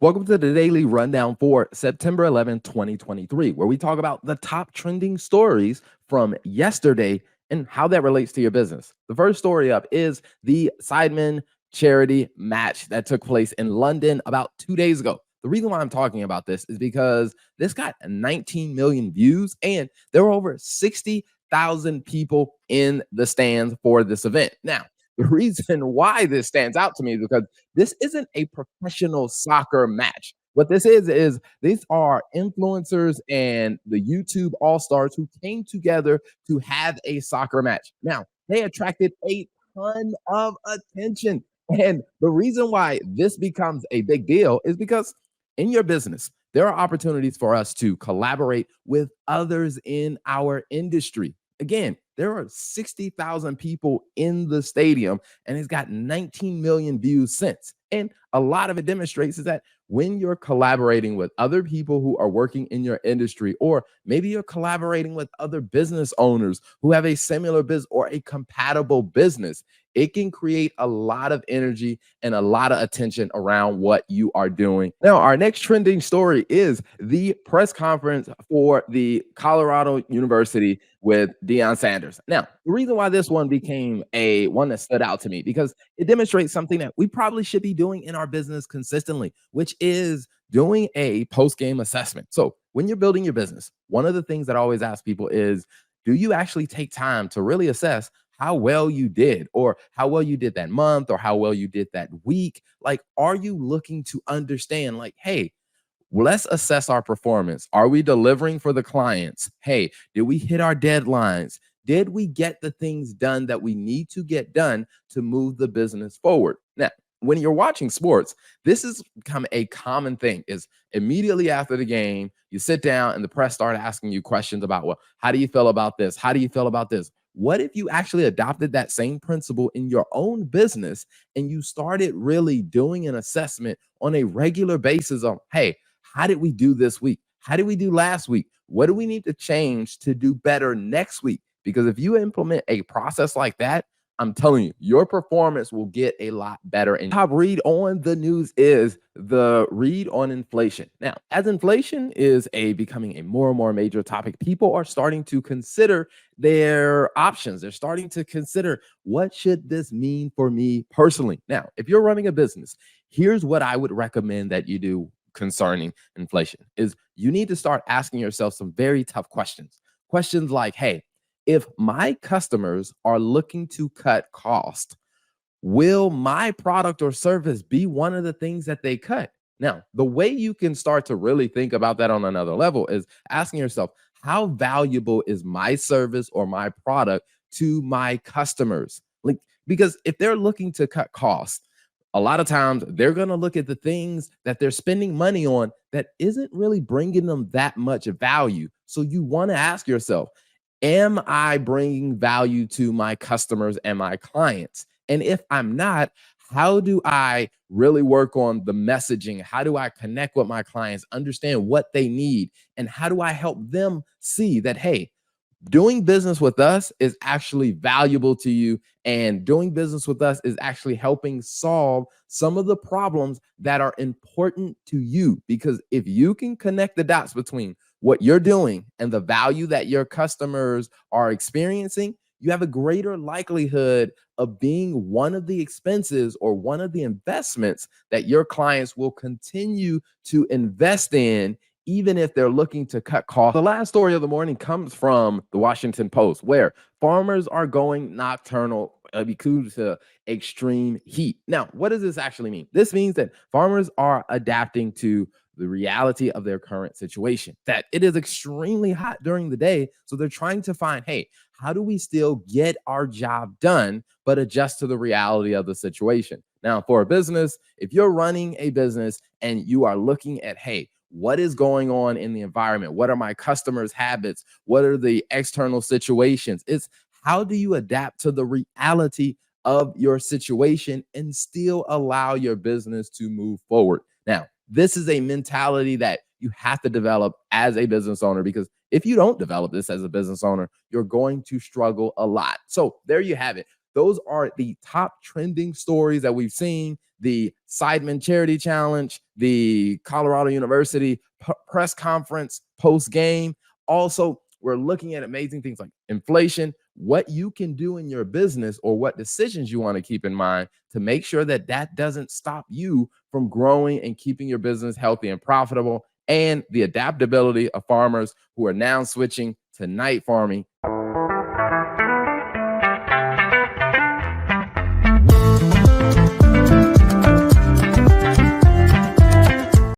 Welcome to the Daily Rundown for September 11th, 2023, where we talk about the top trending stories from yesterday and how that relates to your business. The first story up is the Sidemen charity match that took place in London about 2 days ago. The reason why I'm talking about this is because this got 19 million views and there were over 60,000 people in the stands for this event. Now, the reason why this stands out to me is because this isn't a professional soccer match. What this is these are influencers and the YouTube all-stars who came together to have a soccer match. Now, they attracted a ton of attention. And the reason why this becomes a big deal is because in your business, there are opportunities for us to collaborate with others in our industry. Again, there are 60,000 people in the stadium and it's got 19 million views since. And a lot of it demonstrates is that when you're collaborating with other people who are working in your industry, or maybe you're collaborating with other business owners who have a similar business or a compatible business, it can create a lot of energy and a lot of attention around what you are doing. Now, our next trending story is the press conference for the Colorado University with Deion Sanders. Now, the reason why this one became a one that stood out to me because it demonstrates something that we probably should be doing in our business consistently, which is doing a post-game assessment. So, when you're building your business, one of the things that I always ask people is, do you actually take time to really assess how well you did or how well you did that month or how well you did that week? Like, are you looking to understand, like, hey, let's assess our performance. Are we delivering for the clients? Hey, did we hit our deadlines? Did we get the things done that we need to get done to move the business forward? Now, when you're watching sports, this has become a common thing is immediately after the game, you sit down and the press start asking you questions about, well, how do you feel about this? How do you feel about this? What if you actually adopted that same principle in your own business and you started really doing an assessment on a regular basis of, hey, how did we do this week? How did we do last week? What do we need to change to do better next week? Because if you implement a process like that, I'm telling you, your performance will get a lot better. And top read on the news is the read on inflation. Now, as inflation is becoming a more and more major topic, people are starting to consider their options. They're starting to consider what should this mean for me personally. Now, if you're running a business, here's what I would recommend that you do concerning inflation is you need to start asking yourself some very tough questions. Questions like, hey, if my customers are looking to cut cost, will my product or service be one of the things that they cut? Now, the way you can start to really think about that on another level is asking yourself, how valuable is my service or my product to my customers? Like, because if they're looking to cut costs, a lot of times they're going to look at the things that they're spending money on that isn't really bringing them that much value. So you want to ask yourself, am I bringing value to my customers and my clients? And if I'm not, how do I really work on the messaging? How do I connect with my clients, understand what they need? And how do I help them see that, hey, doing business with us is actually valuable to you, and doing business with us is actually helping solve some of the problems that are important to you. Because if you can connect the dots between what you're doing and the value that your customers are experiencing, you have a greater likelihood of being one of the expenses or one of the investments that your clients will continue to invest in, even if they're looking to cut costs. The last story of the morning comes from the Washington Post, where farmers are going nocturnal because of extreme heat. Now, what does this actually mean? This means that farmers are adapting to the reality of their current situation, that it is extremely hot during the day. So they're trying to find, hey, how do we still get our job done, but adjust to the reality of the situation? Now, for a business, if you're running a business and you are looking at, hey, what is going on in the environment? What are my customers' habits? What are the external situations? It's how do you adapt to the reality of your situation and still allow your business to move forward? Now, this is a mentality that you have to develop as a business owner, because if you don't develop this as a business owner, you're going to struggle a lot. So there you have it. those are the top trending stories that we've seen. The Seidman Charity Challenge, the Colorado University press conference post game. Also, we're looking at amazing things like inflation, what you can do in your business, or what decisions you want to keep in mind to make sure that that doesn't stop you from growing and keeping your business healthy and profitable, and the adaptability of farmers who are now switching to night farming